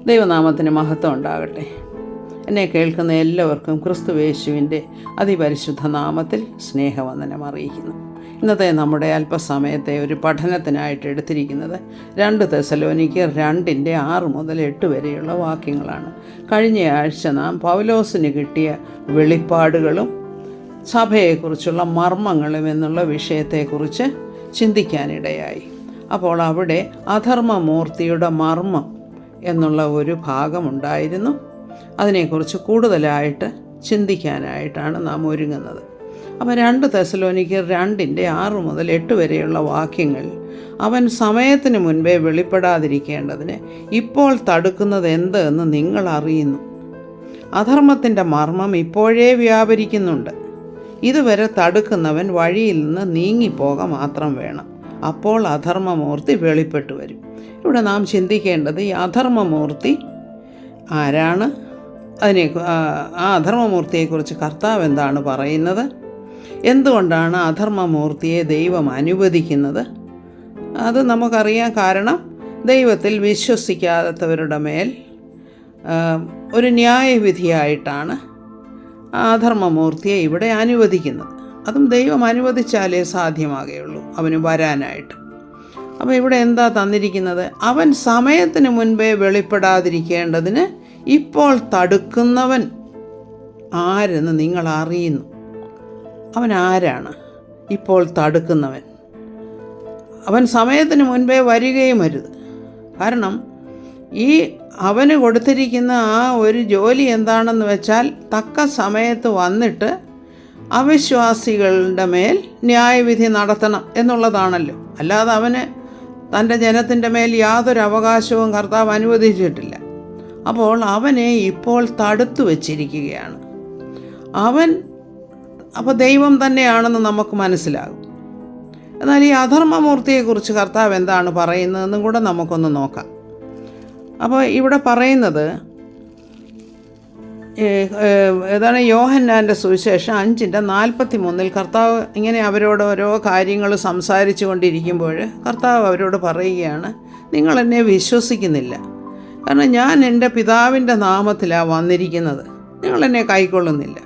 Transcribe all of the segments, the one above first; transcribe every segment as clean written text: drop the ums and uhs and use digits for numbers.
ദൈവനാമത്തിന് മഹത്വം ഉണ്ടാകട്ടെ. എന്നെ കേൾക്കുന്ന എല്ലാവർക്കും ക്രിസ്തുയേശുവിൻ്റെ അതിപരിശുദ്ധ നാമത്തിൽ സ്നേഹവന്ദനം അറിയിക്കുന്നു. ഇന്നത്തെ നമ്മുടെ അല്പസമയത്തെ ഒരു പഠനത്തിനായിട്ട് എടുത്തിരിക്കുന്നത് 2 തെസ്സലോനിക്കർ 2:6 മുതൽ 8 വരെയുള്ള വാക്യങ്ങളാണ്. കഴിഞ്ഞ ആഴ്ച നാം പൗലോസിന് കിട്ടിയ വെളിപ്പാടുകളും സഭയെക്കുറിച്ചുള്ള മർമ്മങ്ങളും എന്നുള്ള വിഷയത്തെക്കുറിച്ച് ചിന്തിക്കാനിടയായി. അപ്പോൾ അവിടെ അധർമ്മമൂർത്തിയുടെ മർമ്മം എന്നുള്ള ഒരു ഭാഗമുണ്ടായിരുന്നു. അതിനെക്കുറിച്ച് കൂടുതലായിട്ട് ചിന്തിക്കാനായിട്ടാണ് നാം ഒരുങ്ങുന്നത്. അപ്പോൾ 2 തെസ്സലോനിക്കർ 2:6 മുതൽ 8 വരെയുള്ള വാക്യങ്ങൾ, അവൻ സമയത്തിന് മുൻപേ വെളിപ്പെടാതിരിക്കേണ്ടതിന് ഇപ്പോൾ തടുക്കുന്നത് എന്ത് എന്ന് നിങ്ങൾ അറിയുന്നു. അധർമ്മത്തിൻ്റെ മർമ്മം ഇപ്പോഴേ വ്യാപരിക്കുന്നുണ്ട്. ഇതുവരെ തടുക്കുന്നവൻ വഴിയിൽ നിന്ന് നീങ്ങിപ്പോക മാത്രം വേണം. അപ്പോൾ അധർമ്മമൂർത്തി വെളിപ്പെട്ടു വരും. ഇവിടെ നാം ചിന്തിക്കേണ്ടത് ഈ അധർമ്മമൂർത്തി ആരാണ്, ആ അധർമ്മമൂർത്തിയെക്കുറിച്ച് കർത്താവ് എന്താണ് പറയുന്നത്, എന്തുകൊണ്ടാണ് അധർമ്മമൂർത്തിയെ ദൈവം അനുവദിക്കുന്നത്. അത് നമുക്കറിയാം. കാരണം ദൈവത്തിൽ വിശ്വസിക്കാത്തവരുടെ മേൽ ഒരു ന്യായവിധിയായിട്ടാണ് അധർമ്മമൂർത്തിയെ ഇവിടെ അനുവദിക്കുന്നത്. അതും ദൈവം അനുവദിച്ചാലേ സാധ്യമാകുകയുള്ളൂ അവന് വരാനായിട്ട്. അപ്പോൾ ഇവിടെ എന്താ തന്നിരിക്കുന്നത്? അവൻ സമയത്തിന് മുൻപേ വെളിപ്പെടാതിരിക്കേണ്ടതിന് ഇപ്പോൾ തടുക്കുന്നവൻ ആരെന്ന് നിങ്ങൾ അറിയുന്നു. അവൻ ആരാണ് ഇപ്പോൾ തടുക്കുന്നവൻ? അവൻ സമയത്തിന് മുൻപേ വരികയും അരുത്. കാരണം ഈ അവന് കൊടുത്തിരിക്കുന്ന ആ ഒരു ജോലി എന്താണെന്ന് വെച്ചാൽ തക്ക സമയത്ത് വന്നിട്ട് അവിശ്വാസികളുടെ മേൽ ന്യായവിധി നടത്തണം എന്നുള്ളതാണല്ലോ. അല്ലാതെ അവന് തൻ്റെ ജനത്തിൻ്റെ മേൽ യാതൊരു അവകാശവും കർത്താവ് അനുവദിച്ചിട്ടില്ല. അപ്പോൾ അവനെ ഇപ്പോൾ തടുത്തു വച്ചിരിക്കുകയാണ്. അപ്പോൾ ദൈവം തന്നെയാണെന്ന് നമുക്ക് മനസ്സിലാകും. എന്നാൽ ഈ അധർമ്മമൂർത്തിയെക്കുറിച്ച് കർത്താവ് എന്താണ് പറയുന്നതെന്നും കൂടെ നമുക്കൊന്ന് നോക്കാം. അപ്പോൾ ഇവിടെ പറയുന്നത് ഏതാണ്? യോഹന്നാൻ്റെ സുവിശേഷം 5:43 കർത്താവ് ഇങ്ങനെ അവരോട് ഓരോ കാര്യങ്ങൾ സംസാരിച്ചു കൊണ്ടിരിക്കുമ്പോൾ കർത്താവ് അവരോട് പറയുകയാണ്, നിങ്ങൾ എന്നെ വിശ്വസിക്കുന്നില്ല. കാരണം ഞാൻ എൻ്റെ പിതാവിൻ്റെ നാമത്തിലാണ് വന്നിരിക്കുന്നത്, നിങ്ങളെന്നെ കൈക്കൊള്ളുന്നില്ല.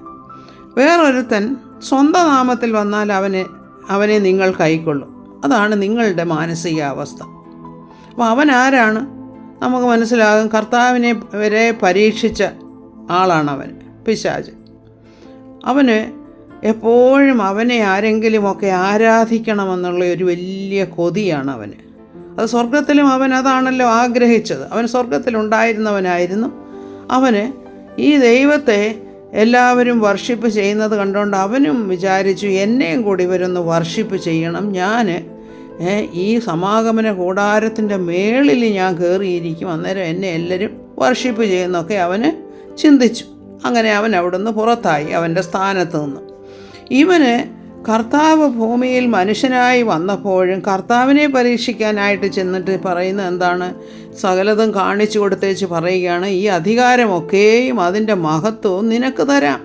വേറൊരുത്തൻ സ്വന്തം നാമത്തിൽ വന്നാൽ അവനെ നിങ്ങൾ കൈക്കൊള്ളും. അതാണ് നിങ്ങളുടെ മാനസികാവസ്ഥ. അപ്പോൾ അവൻ ആരാണ് നമുക്ക് മനസ്സിലാകും. കർത്താവിനെ വരെ പരീക്ഷിച്ച ആളാണ് അവൻ, പിശാച്. അവന് എപ്പോഴും അവനെ ആരെങ്കിലുമൊക്കെ ആരാധിക്കണമെന്നുള്ള ഒരു വലിയ കൊതിയാണ് അവന്. അത് സ്വർഗത്തിലും അവൻ അതാണല്ലോ ആഗ്രഹിച്ചത്. അവൻ സ്വർഗത്തിലുണ്ടായിരുന്നവനായിരുന്നു. അവന് ഈ ദൈവത്തെ എല്ലാവരും വർഷിപ്പ് ചെയ്യുന്നത് കണ്ടുകൊണ്ട് അവനും വിചാരിച്ചു, എന്നെയും കൂടി ഇവരൊന്ന് വർഷിപ്പ് ചെയ്യണം. ഞാൻ ഈ സമാഗമന കൂടാരത്തിൻ്റെ മേളിൽ ഞാൻ കയറിയിരിക്കും, അന്നേരം എന്നെ എല്ലാവരും വർഷിപ്പ് ചെയ്യുന്നൊക്കെ അവന് ചിന്തിച്ചു. അങ്ങനെ അവൻ അവിടുന്ന് പുറത്തായി അവൻ്റെ സ്ഥാനത്ത് നിന്ന്. ഇവന് കർത്താവ് ഭൂമിയിൽ മനുഷ്യനായി വന്നപ്പോഴും കർത്താവിനെ പരീക്ഷിക്കാനായിട്ട് ചെന്നിട്ട് പറയുന്നത് എന്താണ്? സകലതും കാണിച്ചു കൊടുത്തേച്ച് പറയുകയാണ്, ഈ അധികാരമൊക്കെയും അതിൻ്റെ മഹത്വവും നിനക്ക് തരാം.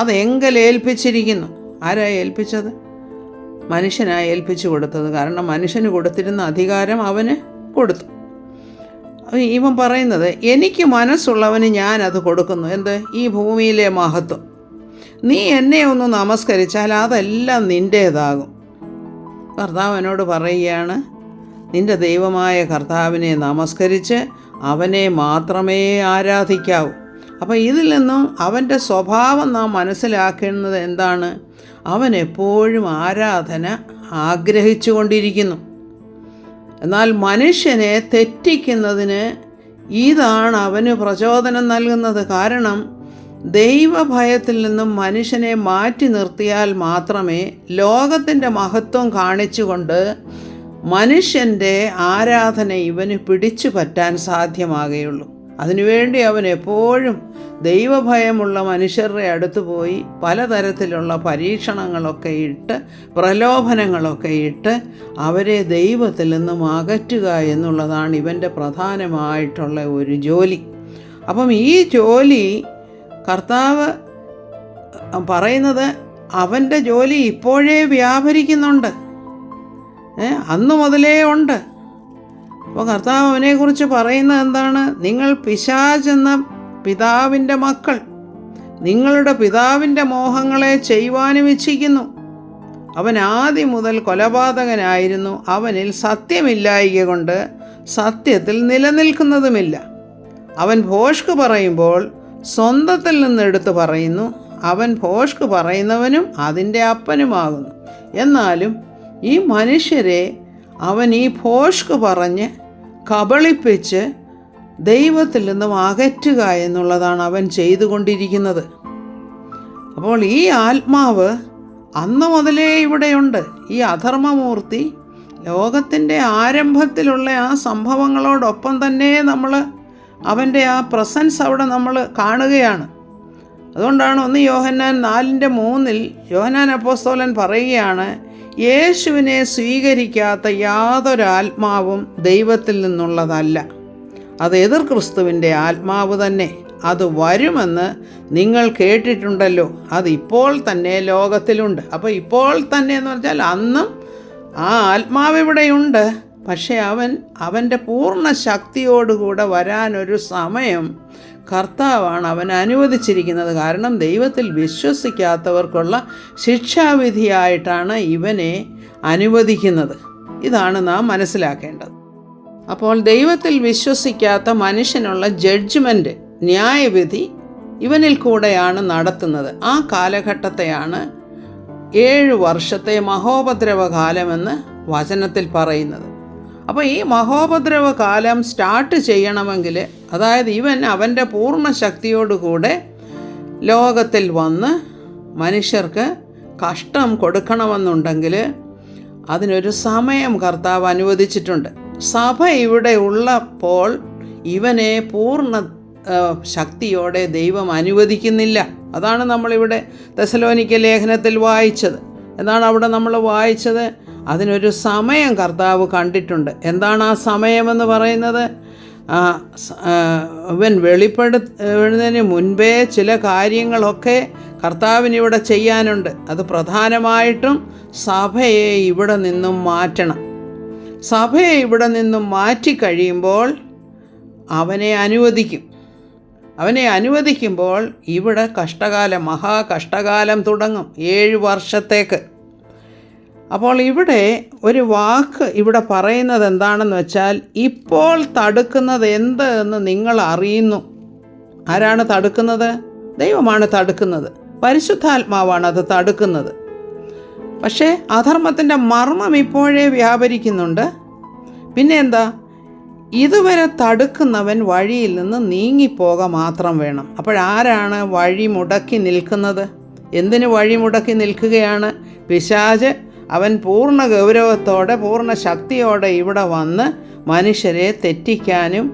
അതെങ്കലേൽപ്പിച്ചിരിക്കുന്നു. ആരാ ഏൽപ്പിച്ചത്? മനുഷ്യനായി ഏൽപ്പിച്ചു കൊടുത്തത്. കാരണം മനുഷ്യന് കൊടുത്തിരുന്ന അധികാരം അവന് കൊടുത്തു. ഇവൻ പറയുന്നത്, എനിക്ക് മനസ്സുള്ളവന് ഞാനത് കൊടുക്കുന്നു. എന്ത്? ഈ ഭൂമിയിലെ മഹത്വം. നീ എന്നെ ഒന്ന് നമസ്കരിച്ചാൽ അതെല്ലാം നിൻ്റേതാകും. കർത്താവിനോട് പറയുകയാണ്, നിൻ്റെ ദൈവമായ കർത്താവിനെ നമസ്കരിച്ച് അവനെ മാത്രമേ ആരാധിക്കാവൂ. അപ്പോൾ ഇതിൽ നിന്നും അവൻ്റെ സ്വഭാവം നാം മനസ്സിലാക്കുന്നത് എന്താണ്? അവൻ എപ്പോഴും ആരാധന ആഗ്രഹിച്ചു കൊണ്ടിരിക്കുന്നു. എന്നാൽ മനുഷ്യനെ തെറ്റിക്കുന്നതിന് ഇതാണ് അവന് പ്രചോദനം നൽകുന്നത്. കാരണം ദൈവഭയത്തിൽ നിന്നും മനുഷ്യനെ മാറ്റി നിർത്തിയാൽ മാത്രമേ ലോകത്തിൻ്റെ മഹത്വം കാണിച്ചുകൊണ്ട് മനുഷ്യൻ്റെ ആരാധന ഇവന് പിടിച്ചു പറ്റാൻ സാധ്യമാകുകയുള്ളൂ. അതിനുവേണ്ടി അവൻ എപ്പോഴും ദൈവഭയമുള്ള മനുഷ്യരുടെ അടുത്ത് പോയി പലതരത്തിലുള്ള പരീക്ഷണങ്ങളൊക്കെ ഇട്ട് പ്രലോഭനങ്ങളൊക്കെ ഇട്ട് അവരെ ദൈവത്തിൽ നിന്നും അകറ്റുക എന്നുള്ളതാണ് ഇവൻ്റെ പ്രധാനമായിട്ടുള്ള ഒരു ജോലി. അപ്പം ഈ ജോലി കർത്താവ് പറയുന്നത് അവൻ്റെ ജോലി ഇപ്പോഴേ വ്യാപരിക്കുന്നുണ്ട്, അന്നു മുതലേ ഉണ്ട്. അപ്പോൾ കർത്താവ് അവനെക്കുറിച്ച് പറയുന്നത് എന്താണ്? നിങ്ങൾ പിശാചെന്ന പിതാവിൻ്റെ മക്കൾ, നിങ്ങളുടെ പിതാവിൻ്റെ മോഹങ്ങളെ ചെയ്യുവാനും ഇച്ഛിക്കുന്നു. അവൻ ആദ്യം മുതൽ കൊലപാതകനായിരുന്നു. അവനിൽ സത്യമില്ലായ്ക കൊണ്ട് സത്യത്തിൽ നിലനിൽക്കുന്നതുമില്ല. അവൻ ഭോഷ്ക് പറയുമ്പോൾ സ്വന്തത്തിൽ നിന്നെടുത്ത് പറയുന്നു. അവൻ ഭോഷ്ക് പറയുന്നവനും അതിൻ്റെ അപ്പനുമാകുന്നു. എന്നാലും ഈ മനുഷ്യരെ അവൻ ഈ ഭോഷ്ക് പറഞ്ഞ് കബളിപ്പിച്ച് ദൈവത്തിൽ നിന്നും അകറ്റുക എന്നുള്ളതാണ് അവൻ ചെയ്തുകൊണ്ടിരിക്കുന്നത്. അപ്പോൾ ഈ ആത്മാവ് അന്ന് മുതലേ ഇവിടെയുണ്ട്. ഈ അധർമ്മമൂർത്തി ലോകത്തിൻ്റെ ആരംഭത്തിലുള്ള ആ സംഭവങ്ങളോടൊപ്പം തന്നെ അവൻ്റെ ആ പ്രസൻസ് അവിടെ നമ്മൾ കാണുകയാണ്. അതുകൊണ്ടാണ് 1 യോഹന്നാൻ 4:3 യോഹന്നാൻ അപ്പോസ്തലൻ പറയുകയാണ്, യേശുവിനെ സ്വീകരിക്കാത്ത യാതൊരാത്മാവും ദൈവത്തിൽ നിന്നുള്ളതല്ല. അത് എതിർ ക്രിസ്തുവിൻ്റെ ആത്മാവ് തന്നെ. അത് വരുമെന്ന് നിങ്ങൾ കേട്ടിട്ടുണ്ടല്ലോ. അത് ഇപ്പോൾ തന്നെ ലോകത്തിലുണ്ട്. അപ്പോൾ ഇപ്പോൾ തന്നെ എന്ന് പറഞ്ഞാൽ അന്നും ആ ആത്മാവ് ഇവിടെയുണ്ട്. പക്ഷേ അവൻ്റെ പൂർണ്ണ ശക്തിയോടുകൂടെ വരാനൊരു സമയം കർത്താവാണ് അവൻ അനുവദിച്ചിരിക്കുന്നത്. കാരണം ദൈവത്തിൽ വിശ്വസിക്കാത്തവർക്കുള്ള ശിക്ഷാവിധിയായിട്ടാണ് ഇവനെ അനുവദിക്കുന്നത്. ഇതാണ് നാം മനസ്സിലാക്കേണ്ടത്. അപ്പോൾ ദൈവത്തിൽ വിശ്വസിക്കാത്ത മനുഷ്യനുള്ള ജഡ്ജ്മെൻറ്റ്, ന്യായവിധി ഇവനിൽ കൂടെയാണ് നടത്തുന്നത്. ആ കാലഘട്ടത്തെയാണ് 7 വർഷത്തെ മഹോപദ്രവ കാലമെന്ന് വചനത്തിൽ പറയുന്നത്. അപ്പോൾ ഈ മഹോപദ്രവ കാലം സ്റ്റാർട്ട് ചെയ്യണമെങ്കിൽ, അതായത് ഇവൻ അവൻ്റെ പൂർണ്ണ ശക്തിയോടുകൂടെ ലോകത്തിൽ വന്ന് മനുഷ്യർക്ക് കഷ്ടം കൊടുക്കണമെന്നുണ്ടെങ്കിൽ അതിനൊരു സമയം കർത്താവ് അനുവദിച്ചിട്ടുണ്ട്. സഭ ഇവിടെ ഉള്ളപ്പോൾ ഇവനെ പൂർണ്ണ ശക്തിയോടെ ദൈവം അനുവദിക്കുന്നില്ല. അതാണ് നമ്മളിവിടെ തെസലോനിക്ക ലേഖനത്തിൽ വായിച്ചത്. എന്താണ് അവിടെ നമ്മൾ വായിച്ചത്? അതിനൊരു സമയം കർത്താവ് കണ്ടിട്ടുണ്ട്. എന്താണ് ആ സമയമെന്ന് പറയുന്നത്? ഇവൻ വെളിപ്പെടുന്നതിന് മുൻപേ ചില കാര്യങ്ങളൊക്കെ കർത്താവിനിവിടെ ചെയ്യാനുണ്ട്. അത് പ്രധാനമായിട്ടും സഭയെ ഇവിടെ നിന്നും മാറ്റണം. സഭയെ ഇവിടെ നിന്നും മാറ്റിക്കഴിയുമ്പോൾ അവനെ അനുവദിക്കും. അവനെ അനുവദിക്കുമ്പോൾ ഇവിടെ കഷ്ടകാലം, മഹാകഷ്ടകാലം തുടങ്ങും 7 വർഷത്തേക്ക്. അപ്പോൾ ഇവിടെ ഒരു വാക്ക് ഇവിടെ പറയുന്നത് എന്താണെന്ന് വെച്ചാൽ, ഇപ്പോൾ തടുക്കുന്നത് എന്ത് എന്ന് നിങ്ങൾ അറിയുന്നു. ആരാണ് തടുക്കുന്നത്? ദൈവമാണ് തടുക്കുന്നത്. പരിശുദ്ധാത്മാവാണ് അത് തടുക്കുന്നത്. പക്ഷേ അധർമ്മത്തിൻ്റെ മർമ്മം ഇപ്പോഴേ വ്യാപരിക്കുന്നുണ്ട്. പിന്നെ എന്താ? ഇതുവരെ തടുക്കുന്നവൻ വഴിയിൽ നിന്ന് നീങ്ങിപ്പോക മാത്രം വേണം. അപ്പോഴാരാണ് വഴി മുടക്കി നിൽക്കുന്നത്? എന്തിന് വഴി മുടക്കി നിൽക്കുകയാണ്? പിശാച്. അവൻ പൂർണ്ണ ഗൗരവത്തോടെ പൂർണ്ണ ശക്തിയോടെ ഇവിടെ വന്ന് മനുഷ്യരെ തെറ്റിക്കാനും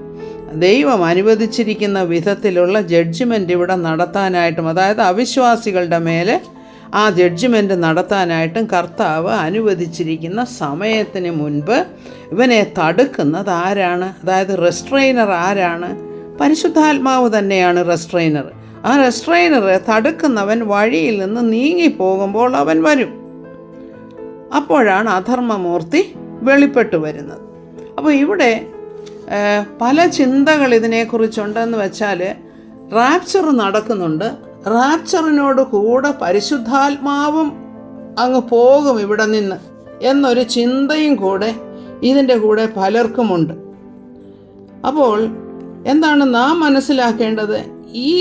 ദൈവം അനുവദിച്ചിരിക്കുന്ന വിധത്തിലുള്ള ജഡ്ജ്മെൻറ്റ് ഇവിടെ നടത്താനായിട്ടും, അതായത് അവിശ്വാസികളുടെ മേലെ ആ ജഡ്ജ്മെൻറ്റ് നടത്താനായിട്ടും കർത്താവ് അനുവദിച്ചിരിക്കുന്ന സമയത്തിന് മുൻപ് ഇവനെ തടുക്കുന്നത് ആരാണ്? അതായത് റെസ്ട്രെയിനർ ആരാണ്? പരിശുദ്ധാത്മാവ് തന്നെയാണ് റെസ്ട്രെയിനർ. ആ റെസ്ട്രെയിനറെ തടുക്കുന്നവൻ വഴിയിൽ നിന്ന് നീങ്ങിപ്പോകുമ്പോൾ അവൻ വരും. അപ്പോഴാണ് അധർമ്മമൂർത്തി വെളിപ്പെട്ടു വരുന്നത്. അപ്പോൾ ഇവിടെ പല ചിന്തകൾ ഇതിനെക്കുറിച്ചുണ്ടെന്ന് വെച്ചാൽ, റാപ്ചർ നടക്കുന്നുണ്ട്. റാപ്ചറിനോട് കൂടെ പരിശുദ്ധാത്മാവും അങ്ങ് പോകും ഇവിടെ നിന്ന് എന്നൊരു ചിന്തയും കൂടെ ഇതിൻ്റെ കൂടെ പലർക്കുമുണ്ട്. അപ്പോൾ എന്താണ് നാം മനസ്സിലാക്കേണ്ടത്? ഈ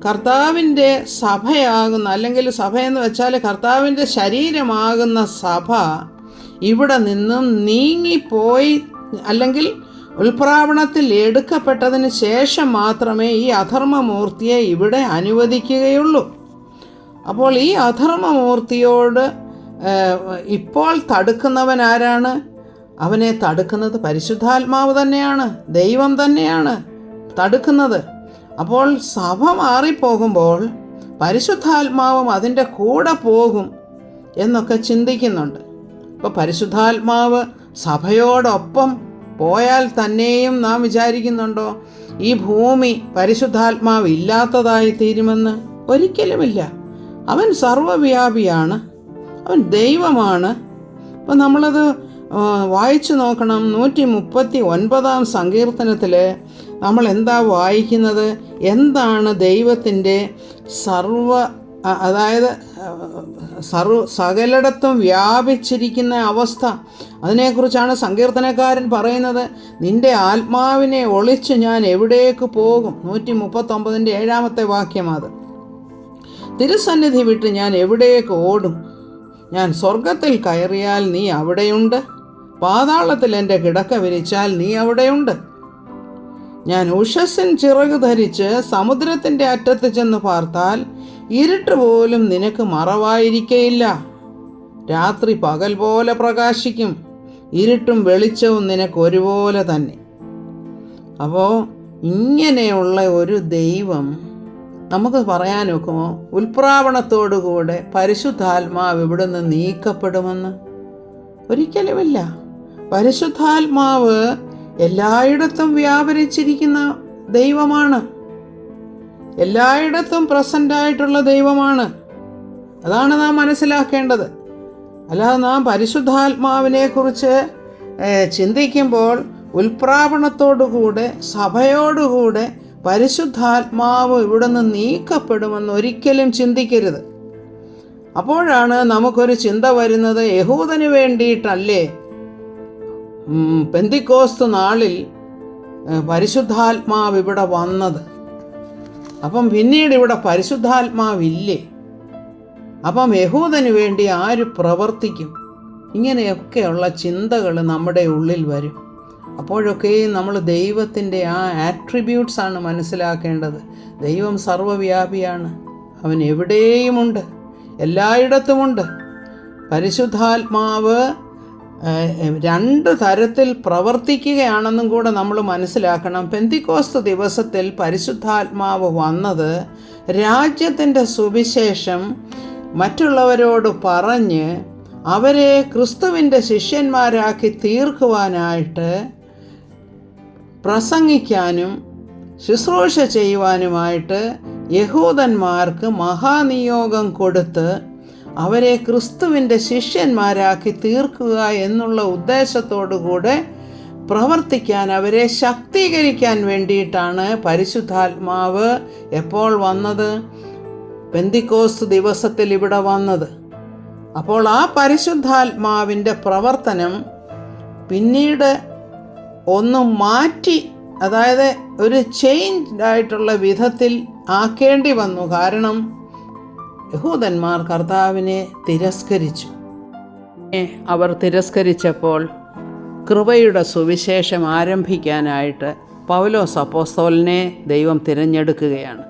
കർത്താവിൻ്റെ സഭയാകുന്ന, അല്ലെങ്കിൽ സഭയെന്ന് വെച്ചാൽ കർത്താവിൻ്റെ ശരീരമാകുന്ന സഭ ഇവിടെ നിന്നും നീങ്ങിപ്പോയി, അല്ലെങ്കിൽ ഉൽപ്രാവണത്തിൽ എടുക്കപ്പെട്ടതിന് ശേഷം മാത്രമേ ഈ അധർമ്മമൂർത്തിയെ ഇവിടെ അനുവദിക്കുകയുള്ളൂ. അപ്പോൾ ഈ അധർമ്മമൂർത്തിയോട് ഇപ്പോൾ തടുക്കുന്നവൻ ആരാണ്? അവനെ തടുക്കുന്നത് പരിശുദ്ധാത്മാവ് തന്നെയാണ്, ദൈവം തന്നെയാണ് തടുക്കുന്നത്. അപ്പോൾ സഭ മാറിപ്പോകുമ്പോൾ പരിശുദ്ധാത്മാവും അതിൻ്റെ കൂടെ പോകും എന്നൊക്കെ ചിന്തിക്കുന്നുണ്ട്. ഇപ്പോൾ പരിശുദ്ധാത്മാവ് സഭയോടൊപ്പം പോയാൽ തന്നെയും നാം വിചാരിക്കുന്നുണ്ടോ ഈ ഭൂമി പരിശുദ്ധാത്മാവ് ഇല്ലാത്തതായി തീരുമെന്ന്? ഒരിക്കലുമില്ല. അവൻ സർവ്വവ്യാപിയാണ്, അവൻ ദൈവമാണ്. അപ്പോൾ നമ്മളത് വായിച്ചു നോക്കണം. 139 സങ്കീർത്തനത്തിൽ നമ്മൾ എന്താ വായിക്കുന്നത്? എന്താണ് ദൈവത്തിൻ്റെ സകലയിടത്തും വ്യാപിച്ചിരിക്കുന്ന അവസ്ഥ? അതിനെക്കുറിച്ചാണ് സങ്കീർത്തനക്കാരൻ പറയുന്നത്. നിൻ്റെ ആത്മാവിനെ ഒളിച്ച് ഞാൻ എവിടേക്ക് പോകും? 139 വാക്യം അത്. തിരുസന്നിധി വിട്ട് ഞാൻ എവിടേക്ക് ഓടും? ഞാൻ സ്വർഗത്തിൽ കയറിയാൽ നീ അവിടെയുണ്ട്, പാതാളത്തിൽ എൻ്റെ കിടക്ക വിരിച്ചാൽ നീ അവിടെയുണ്ട്. ഞാൻ ഉഷസ്സിൻ ചിറക് ധരിച്ച് സമുദ്രത്തിൻ്റെ അറ്റത്ത് ചെന്ന് പാർത്താൽ ഇരുട്ട് പോലും നിനക്ക് മറവായിരിക്കയില്ല. രാത്രി പകൽ പോലെ പ്രകാശിക്കും, ഇരുട്ടും വെളിച്ചവും നിനക്ക് ഒരുപോലെ തന്നെ. അപ്പോൾ ഇങ്ങനെയുള്ള ഒരു ദൈവം നമുക്ക് പറയാൻ ഒക്കുമോ? ഉൽപ്രാവണത്തോടുകൂടെ പരിശുദ്ധാത്മാവ് ഇവിടുന്ന് നീക്കപ്പെടുമെന്ന്? ഒരിക്കലുമില്ല. പരിശുദ്ധാത്മാവ് എല്ലായിടത്തും വ്യാപരിച്ചിരിക്കുന്ന ദൈവമാണ്, എല്ലായിടത്തും പ്രസൻ്റായിട്ടുള്ള ദൈവമാണ്. അതാണ് നാം മനസ്സിലാക്കേണ്ടത്. അല്ലാതെ നാം പരിശുദ്ധാത്മാവിനെക്കുറിച്ച് ചിന്തിക്കുമ്പോൾ ഉൽപ്രാവണത്തോടുകൂടെ സഭയോടുകൂടെ പരിശുദ്ധാത്മാവ് ഇവിടുന്ന് നീക്കപ്പെടുമെന്ന് ഒരിക്കലും ചിന്തിക്കരുത്. അപ്പോഴാണ് നമുക്കൊരു ചിന്ത വരുന്നത്, യഹൂദന് വേണ്ടിയിട്ടല്ലേ പെന്തിക്കോസ്ത് നാളിൽ പരിശുദ്ധാത്മാവ് ഇവിടെ വന്നത്? അപ്പം പിന്നീട് ഇവിടെ പരിശുദ്ധാത്മാവില്ലേ? അപ്പം യഹൂദന് വേണ്ടി ആര് പ്രവർത്തിക്കും? ഇങ്ങനെയൊക്കെയുള്ള ചിന്തകൾ നമ്മുടെ ഉള്ളിൽ വരും. അപ്പോഴൊക്കെയും നമ്മൾ ദൈവത്തിൻ്റെ ആ ആട്രിബ്യൂട്ട്സാണ് മനസ്സിലാക്കേണ്ടത്. ദൈവം സർവ്വവ്യാപിയാണ്, അവൻ എവിടെയുമുണ്ട്, എല്ലായിടത്തുമുണ്ട്. പരിശുദ്ധാത്മാവ് 2 തരത്തിൽ പ്രവർത്തിക്കുകയാണെന്നും കൂടെ നമ്മൾ മനസ്സിലാക്കണം. പെന്തിക്കോസ്ത് ദിവസത്തിൽ പരിശുദ്ധാത്മാവ് വന്നത് രാജ്യത്തിൻ്റെ സുവിശേഷം മറ്റുള്ളവരോട് പറഞ്ഞ് അവരെ ക്രിസ്തുവിൻ്റെ ശിഷ്യന്മാരാക്കി തീർക്കുവാനായിട്ട് പ്രസംഗിക്കാനും ശുശ്രൂഷ ചെയ്യുവാനുമായിട്ട് യഹൂദന്മാർക്ക് മഹാനിയോഗം കൊടുത്ത് അവരെ ക്രിസ്തുവിൻ്റെ ശിഷ്യന്മാരാക്കി തീർക്കുക എന്നുള്ള ഉദ്ദേശത്തോടു കൂടെ പ്രവർത്തിക്കാൻ, അവരെ ശക്തീകരിക്കാൻ വേണ്ടിയിട്ടാണ് പരിശുദ്ധാത്മാവ് എപ്പോൾ വന്നത്? പെന്തിക്കോസ്ത് ദിവസത്തിൽ ഇവിടെ വന്നത്. അപ്പോൾ ആ പരിശുദ്ധാത്മാവിൻ്റെ പ്രവർത്തനം പിന്നീട് ഒന്ന് മാറ്റി, അതായത് ഒരു ചേഞ്ച് ആയിട്ടുള്ള വിധത്തിൽ ആക്കേണ്ടി വന്നു. കാരണം യഹൂദന്മാർ കർത്താവിനെ തിരസ്കരിച്ചു. അവർ തിരസ്കരിച്ചപ്പോൾ കൃപയുടെ സുവിശേഷം ആരംഭിക്കാനായിട്ട് പൗലോസ് അപ്പോസ്തലനെ ദൈവം തിരഞ്ഞെടുക്കുകയാണ്.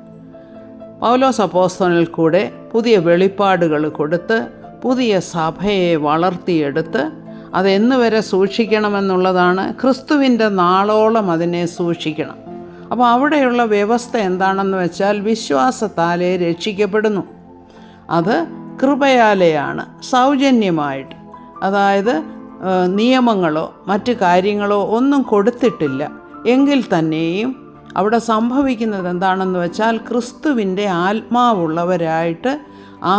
പൗലോസ് അപ്പോസ്തലനിൽ കൂടെ പുതിയ വെളിപ്പാടുകൾ കൊടുത്ത് പുതിയ സഭയെ വളർത്തിയെടുത്ത് അതെന്ന് വരെ സൂക്ഷിക്കണമെന്നുള്ളതാണ്. ക്രിസ്തുവിൻ്റെ നാളോളം അതിനെ സൂക്ഷിക്കണം. അപ്പോൾ അവിടെയുള്ള വ്യവസ്ഥ എന്താണെന്ന് വെച്ചാൽ വിശ്വാസത്താലേ രക്ഷിക്കപ്പെടുന്നു. അത് കൃപയാലെയാണ്, സൗജന്യമായിട്ട്. അതായത് നിയമങ്ങളോ മറ്റു കാര്യങ്ങളോ ഒന്നും കൊടുത്തിട്ടില്ല. എങ്കിൽ തന്നെയും അവിടെ സംഭവിക്കുന്നത് എന്താണെന്ന് വെച്ചാൽ ക്രിസ്തുവിൻ്റെ ആത്മാവുള്ളവരായിട്ട് ആ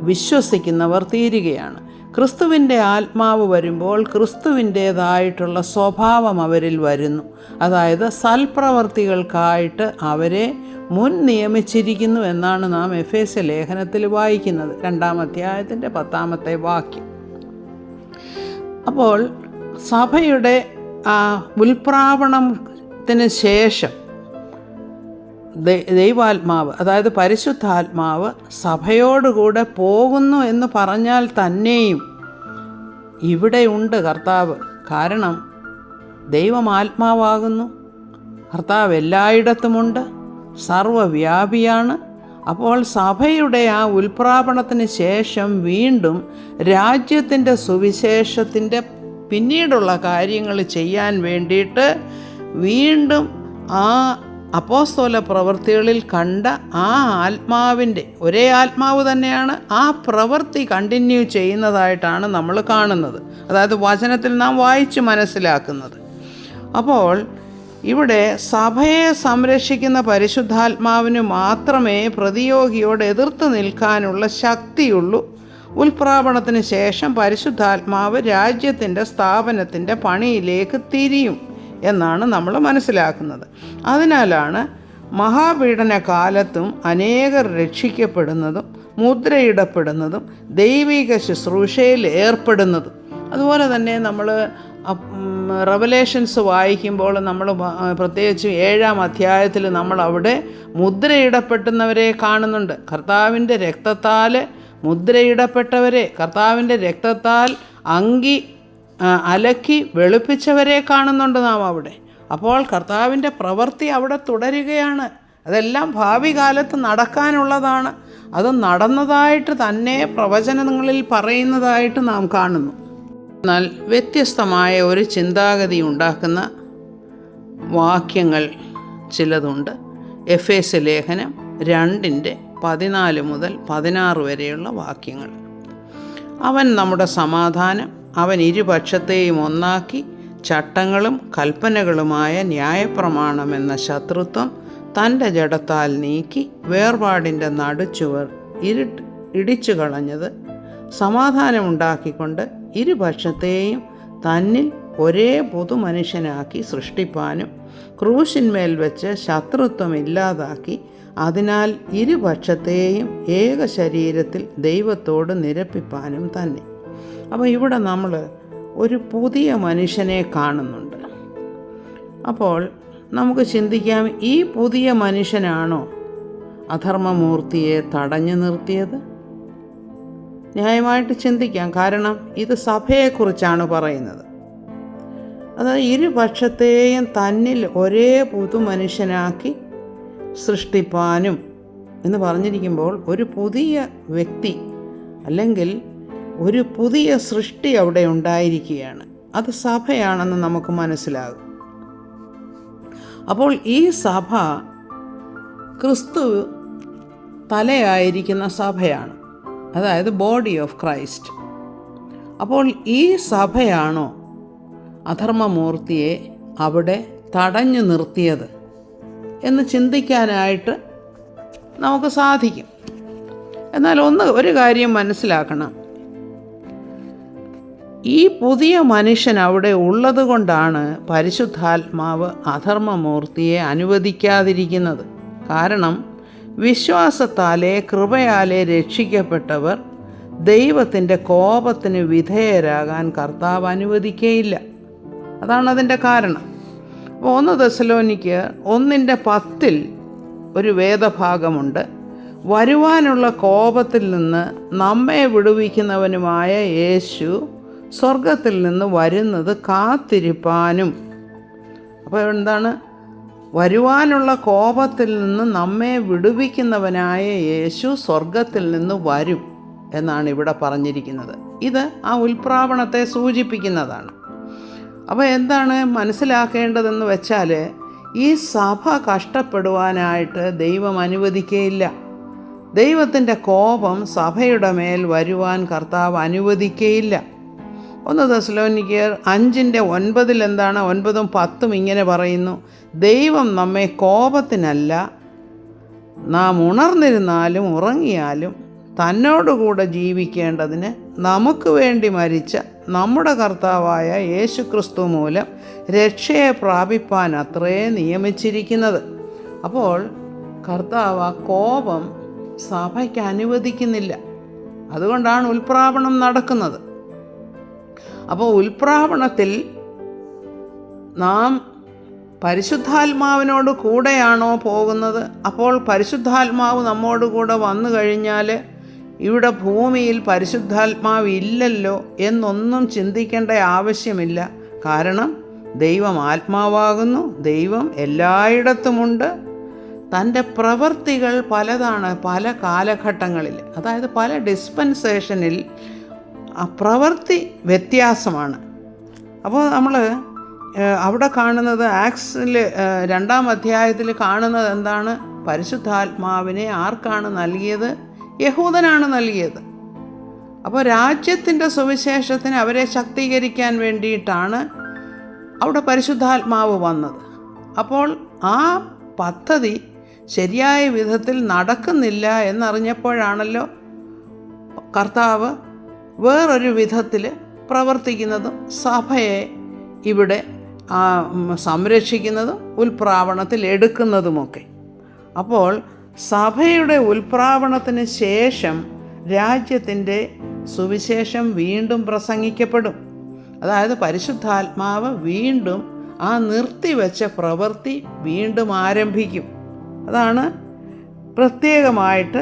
വിശ്വസിക്കുന്നവർ തീരുകയാണ്. ക്രിസ്തുവിൻ്റെ ആത്മാവ് വരുമ്പോൾ ക്രിസ്തുവിൻ്റേതായിട്ടുള്ള സ്വഭാവം അവരിൽ വരുന്നു. അതായത് സൽപ്രവർത്തികൾക്കായിട്ട് അവരെ മുൻ നിയമിച്ചിരിക്കുന്നു എന്നാണ് നാം എഫേസ്യ ലേഖനത്തിൽ വായിക്കുന്നത്, 2-ാം അധ്യായത്തിൻ്റെ 10-ാമത്തെ വാക്യം. അപ്പോൾ സഭയുടെ ഉൽപ്രാവണത്തിന് ശേഷം ദൈവാത്മാവ്, അതായത് പരിശുദ്ധാത്മാവ് സഭയോടുകൂടെ പോകുന്നു എന്ന് പറഞ്ഞാൽ തന്നെയും ഇവിടെയുണ്ട് കർത്താവ്. കാരണം ദൈവം ആത്മാവാകുന്നു, കർത്താവ് എല്ലായിടത്തുമുണ്ട്, സർവ്വവ്യാപിയാണ്. അപ്പോൾ സഭയുടെ ആ ഉൽപ്രാപണത്തിന് ശേഷം വീണ്ടും രാജ്യത്തിൻ്റെ സുവിശേഷത്തിൻ്റെ പിന്നീടുള്ള കാര്യങ്ങൾ ചെയ്യാൻ വേണ്ടിയിട്ട് വീണ്ടും ആ അപ്പോസ്തല പ്രവൃത്തികളിൽ കണ്ട ആ ആത്മാവിൻ്റെ, ഒരേ ആത്മാവ് തന്നെയാണ്, ആ പ്രവൃത്തി കണ്ടിന്യൂ ചെയ്യുന്നതായിട്ടാണ് നമ്മൾ കാണുന്നത്. അതായത് വചനത്തിൽ നാം വായിച്ച് മനസ്സിലാക്കുന്നത്. അപ്പോൾ ഇവിടെ സഭയെ സംരക്ഷിക്കുന്ന പരിശുദ്ധാത്മാവിന് മാത്രമേ പ്രതിയോഗിയോട് എതിർത്ത് നിൽക്കാനുള്ള ശക്തിയുള്ളൂ. ഉൽപ്രാപണത്തിന് ശേഷം പരിശുദ്ധാത്മാവ് രാജ്യത്തിൻ്റെ സ്ഥാപനത്തിൻ്റെ പണിയിലേക്ക് തിരിയും എന്നാണ് നമ്മൾ മനസ്സിലാക്കുന്നത്. അതിനാലാണ് മഹാപീഡന കാലത്തും അനേകർ രക്ഷിക്കപ്പെടുന്നതും മുദ്രയിടപ്പെടുന്നതും ദൈവിക ശുശ്രൂഷയിൽ ഏർപ്പെടുന്നതും. അതുപോലെ തന്നെ നമ്മൾ റെവലേഷൻസ് വായിക്കുമ്പോൾ നമ്മൾ പ്രത്യേകിച്ച് 7-ാം അധ്യായത്തിൽ നമ്മൾ അവിടെ മുദ്രയിടപ്പെടുന്നവരെ കാണുന്നുണ്ട്. കർത്താവിൻ്റെ രക്തത്താൽ മുദ്രയിടപ്പെട്ടവരെ, കർത്താവിൻ്റെ രക്തത്താൽ അങ്കി അലക്കി വെളുപ്പിച്ചവരെ കാണുന്നുണ്ട് നാം അവിടെ. അപ്പോൾ കർത്താവിൻ്റെ പ്രവൃത്തി അവിടെ തുടരുകയാണ്. അതെല്ലാം ഭാവി കാലത്ത് നടക്കാനുള്ളതാണ്. അത് നടന്നതായിട്ട് തന്നെ പ്രവചനങ്ങളിൽ പറയുന്നതായിട്ട് നാം കാണുന്നു. എന്നാൽ വ്യത്യസ്തമായ ഒരു ചിന്താഗതി ഉണ്ടാക്കുന്ന വാക്യങ്ങൾ ചിലതുണ്ട്. എഫേസ്യ ലേഖനം 2:14 മുതൽ 16 വരെയുള്ള വാക്യങ്ങൾ. അവൻ നമ്മുടെ സമാധാനം, അവൻ ഇരുപക്ഷത്തെയും ഒന്നാക്കി ചട്ടങ്ങളും കൽപ്പനകളുമായ ന്യായപ്രമാണമെന്ന ശത്രുത്വം തൻ്റെ ജഡത്താൽ നീക്കി വേർപാടിൻ്റെ നടുച്ചുവർ ഇടിച്ചു കളഞ്ഞത് സമാധാനമുണ്ടാക്കിക്കൊണ്ട് ഇരുപക്ഷത്തെയും തന്നിൽ ഒരേ പൊതുമനുഷ്യനാക്കി സൃഷ്ടിപ്പാനും ക്രൂശിന്മേൽ വെച്ച് ശത്രുത്വം ഇല്ലാതാക്കി അതിനാൽ ഇരുപക്ഷത്തെയും ഏക ശരീരത്തിൽ ദൈവത്തോട് നിരപ്പിപ്പാനും തന്നെ. അപ്പോൾ ഇവിടെ നമ്മൾ ഒരു പുതിയ മനുഷ്യനെ കാണുന്നുണ്ട്. അപ്പോൾ നമുക്ക് ചിന്തിക്കാം, ഈ പുതിയ മനുഷ്യനാണോ അധർമ്മമൂർത്തിയെ തടഞ്ഞു നിർത്തിയത്? ന്യായമായിട്ട് ചിന്തിക്കാം. കാരണം ഇത് സഭയെക്കുറിച്ചാണ് പറയുന്നത്. അതായത് ഇരുപക്ഷത്തെയും തന്നിൽ ഒരേ പുതുമനുഷ്യനാക്കി സൃഷ്ടിപ്പാനും എന്ന് പറഞ്ഞിരിക്കുമ്പോൾ ഒരു പുതിയ വ്യക്തി അല്ലെങ്കിൽ ഒരു പുതിയ സൃഷ്ടി അവിടെ ഉണ്ടായിരിക്കുകയാണ്. അത് സഭയാണെന്ന് നമുക്ക് മനസ്സിലാകും. അപ്പോൾ ഈ സഭ ക്രിസ്തു തലയായിരിക്കുന്ന സഭയാണ്, അതായത് ബോഡി ഓഫ് ക്രൈസ്റ്റ്. അപ്പോൾ ഈ സഭയാണോ അധർമ്മമൂർത്തിയെ അവിടെ തടഞ്ഞു നിർത്തിയത് എന്ന് ചിന്തിക്കാനായിട്ട് നമുക്ക് സാധിക്കും. എന്നാൽ ഒരു കാര്യം മനസ്സിലാക്കണം, ഈ പുതിയ മനുഷ്യൻ അവിടെ ഉള്ളത് കൊണ്ടാണ് പരിശുദ്ധാത്മാവ് അധർമ്മമൂർത്തിയെ അനുവദിക്കാതിരിക്കുന്നത്. കാരണം വിശ്വാസത്താലേ കൃപയാലേ രക്ഷിക്കപ്പെട്ടവർ ദൈവത്തിൻ്റെ കോപത്തിന് വിധേയരാകാൻ കർത്താവ് അനുവദിക്കുകയില്ല. അതാണ് അതിൻ്റെ കാരണം. അപ്പോൾ 1 തെസ്സലോനിക്കർ 1:10 ഒരു വേദഭാഗമുണ്ട്. വരുവാനുള്ള കോപത്തിൽ നിന്ന് നമ്മെ വിടുവിക്കുന്നവനുമായ യേശു സ്വർഗത്തിൽ നിന്ന് വരുന്നത് കാത്തിരിപ്പാനും. അപ്പോൾ എന്താണ്? വരുവാനുള്ള കോപത്തിൽ നിന്ന് നമ്മെ വിടുവിക്കുന്നവനായ യേശു സ്വർഗത്തിൽ നിന്ന് വരും എന്നാണ് ഇവിടെ പറഞ്ഞിരിക്കുന്നത്. ഇത് ആ ഉൽപ്രാപണത്തെ സൂചിപ്പിക്കുന്നതാണ്. അപ്പോൾ എന്താണ് മനസ്സിലാക്കേണ്ടതെന്ന് വെച്ചാൽ, ഈ സഭ കഷ്ടപ്പെടുവാനായിട്ട് ദൈവം അനുവദിക്കുകയില്ല. ദൈവത്തിൻ്റെ കോപം സഭയുടെ മേൽ വരുവാൻ കർത്താവ് അനുവദിക്കുകയില്ല. 1 തെസ്സലോനിക്കർ 5:9 എന്താണ്? 9ഉം 10ഉം ഇങ്ങനെ പറയുന്നു: ദൈവം നമ്മെ കോപത്തിനല്ല, നാം ഉണർന്നിരുന്നാലും ഉറങ്ങിയാലും തന്നോടുകൂടെ ജീവിക്കേണ്ടതിന് നമുക്ക് വേണ്ടി മരിച്ച നമ്മുടെ കർത്താവായ യേശുക്രിസ്തു മൂലം രക്ഷയെ പ്രാപിപ്പാൻ അത്രേ നിയമിച്ചിരിക്കുന്നത്. അപ്പോൾ കർത്താവ് ആ കോപം സഭയ്ക്ക് അനുവദിക്കുന്നില്ല. അതുകൊണ്ടാണ് ഉൽപ്രാപണം നടക്കുന്നത്. അപ്പോൾ ഉൽപ്രാപണത്തിൽ നാം പരിശുദ്ധാത്മാവിനോട് കൂടെയാണോ പോകുന്നത്? അപ്പോൾ പരിശുദ്ധാത്മാവ് നമ്മോട് കൂടെ വന്നു കഴിഞ്ഞാൽ ഇവിടെ ഭൂമിയിൽ പരിശുദ്ധാത്മാവ് ഇല്ലല്ലോ എന്നൊന്നും ചിന്തിക്കേണ്ട ആവശ്യമില്ല. കാരണം ദൈവം ആത്മാവാകുന്നു, ദൈവം എല്ലായിടത്തുമുണ്ട്. തൻ്റെ പ്രവൃത്തികൾ പലതാണ്, പല കാലഘട്ടങ്ങളിൽ, അതായത് പല ഡിസ്പെൻസേഷനിൽ ആ പ്രവൃത്തി വ്യത്യാസമാണ്. അപ്പോൾ നമ്മൾ അവിടെ കാണുന്നത് ആക്സിൽ 2-ാം അധ്യായത്തിൽ കാണുന്നത് എന്താണ്? പരിശുദ്ധാത്മാവിനെ ആർക്കാണ് നൽകിയത്? യഹൂദനാണ് നൽകിയത്. അപ്പോൾ രാജ്യത്തിൻ്റെ സുവിശേഷത്തിന് അവരെ ശക്തീകരിക്കാൻ വേണ്ടിയിട്ടാണ് അവിടെ പരിശുദ്ധാത്മാവ് വന്നത്. അപ്പോൾ ആ പദ്ധതി ശരിയായ വിധത്തിൽ നടക്കുന്നില്ല എന്നറിഞ്ഞപ്പോഴാണല്ലോ കർത്താവ് വേറൊരു വിധത്തിൽ പ്രവർത്തിക്കുന്നതും സഭയെ ഇവിടെ സംരക്ഷിക്കുന്നതും ഉൽപ്രാവണത്തിൽ എടുക്കുന്നതുമൊക്കെ. അപ്പോൾ സഭയുടെ ഉൽപ്രാവണത്തിന് ശേഷം രാജ്യത്തിൻ്റെ സുവിശേഷം വീണ്ടും പ്രസംഗിക്കപ്പെടും. അതായത് പരിശുദ്ധാത്മാവ് വീണ്ടും ആ നിർത്തിവെച്ച പ്രവൃത്തി വീണ്ടും ആരംഭിക്കും. അതാണ് പ്രത്യേകമായിട്ട്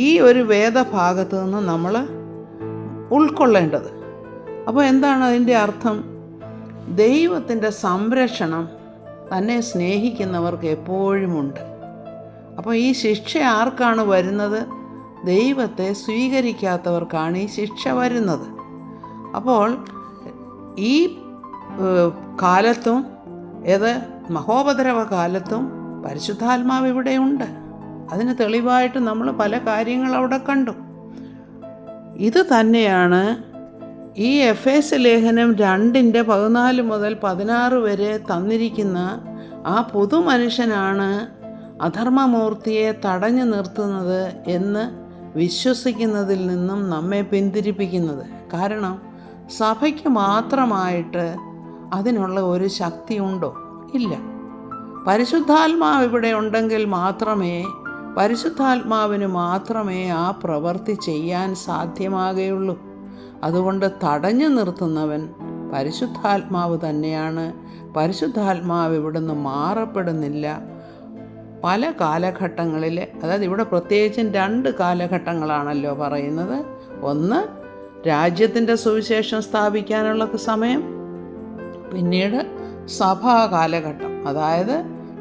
ഈ ഒരു വേദഭാഗത്ത് നിന്ന് നമ്മൾ ഉൾക്കൊള്ളേണ്ടത്. അപ്പോൾ എന്താണ് അതിൻ്റെ അർത്ഥം? ദൈവത്തിൻ്റെ സംരക്ഷണം തന്നെ സ്നേഹിക്കുന്നവർക്ക് എപ്പോഴുമുണ്ട്. അപ്പോൾ ഈ ശിക്ഷ ആർക്കാണ് വരുന്നത്? ദൈവത്തെ സ്വീകരിക്കാത്തവർക്കാണ് ഈ ശിക്ഷ വരുന്നത്. അപ്പോൾ ഈ കാലത്തും മഹോപദ്രവ കാലത്തും പരിശുദ്ധാത്മാവ് ഇവിടെയുണ്ട്. അതിന് തെളിവായിട്ട് നമ്മൾ പല കാര്യങ്ങൾ അവിടെ കണ്ടു. ഇത് തന്നെയാണ് ഈ എഫേസ് ലേഖനം 2:14 മുതൽ 16 വരെ തന്നിരിക്കുന്ന ആ പുതുമനുഷ്യനാണ് അധർമ്മമൂർത്തിയെ തടഞ്ഞു നിർത്തുന്നത് എന്ന് വിശ്വസിക്കുന്നതിൽ നിന്നും നമ്മെ പിന്തിരിപ്പിക്കുന്നത്. കാരണം സഭയ്ക്ക് മാത്രമായിട്ട് അതിനുള്ള ഒരു ശക്തി ഉണ്ടോ? ഇല്ല. പരിശുദ്ധാത്മാവ് ഇവിടെ ഉണ്ടെങ്കിൽ മാത്രമേ പരിശുദ്ധാത്മാവിന് മാത്രമേ ആ പ്രവൃത്തി ചെയ്യാൻ സാധ്യമാകുകയുള്ളൂ. അതുകൊണ്ട് തടഞ്ഞു നിർത്തുന്നവൻ പരിശുദ്ധാത്മാവ് തന്നെയാണ്. പരിശുദ്ധാത്മാവ് ഇവിടുന്ന് മാറപ്പെടുന്നില്ല. പല കാലഘട്ടങ്ങളിൽ, അതായത് ഇവിടെ പ്രത്യേകിച്ചും 2 കാലഘട്ടങ്ങളാണല്ലോ പറയുന്നത്. ഒന്ന്, രാജ്യത്തിൻ്റെ സുവിശേഷം സ്ഥാപിക്കാനുള്ള സമയം. പിന്നീട് സഭാ കാലഘട്ടം, അതായത്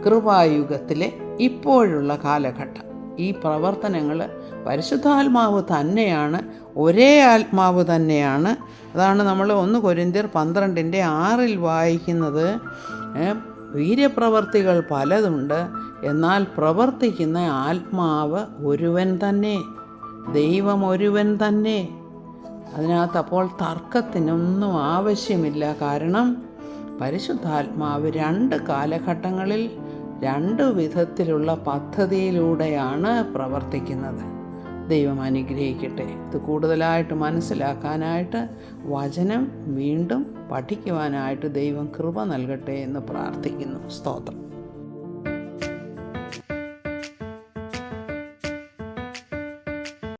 കൃപായുഗത്തിലെ ഇപ്പോഴുള്ള കാലഘട്ടം. ഈ പ്രവർത്തനങ്ങൾ പരിശുദ്ധാത്മാവ് തന്നെയാണ്, ഒരേ ആത്മാവ് തന്നെയാണ്. അതാണ് നമ്മൾ 1 കൊരിന്ത്യർ 12:6 വായിക്കുന്നത്. വീര്യപ്രവർത്തികൾ പലതുണ്ട്, എന്നാൽ പ്രവർത്തിക്കുന്ന ആത്മാവ് ഒരുവൻ തന്നെ, ദൈവം ഒരുവൻ തന്നെ. അതിനകത്ത് അപ്പോൾ തർക്കത്തിനൊന്നും ആവശ്യമില്ല. കാരണം പരിശുദ്ധാത്മാവ് 2 കാലഘട്ടങ്ങളിൽ 2 വിധത്തിലുള്ള പദ്ധതിയിലൂടെയാണ് പ്രവർത്തിക്കുന്നത്. ദൈവം അനുഗ്രഹിക്കട്ടെ. ഇത് കൂടുതലായിട്ട് മനസ്സിലാക്കാനായിട്ട് വചനം വീണ്ടും പഠിക്കുവാനായിട്ട് ദൈവം കൃപ നൽകട്ടെ എന്ന് പ്രാർത്ഥിക്കുന്നു. സ്തോത്രം.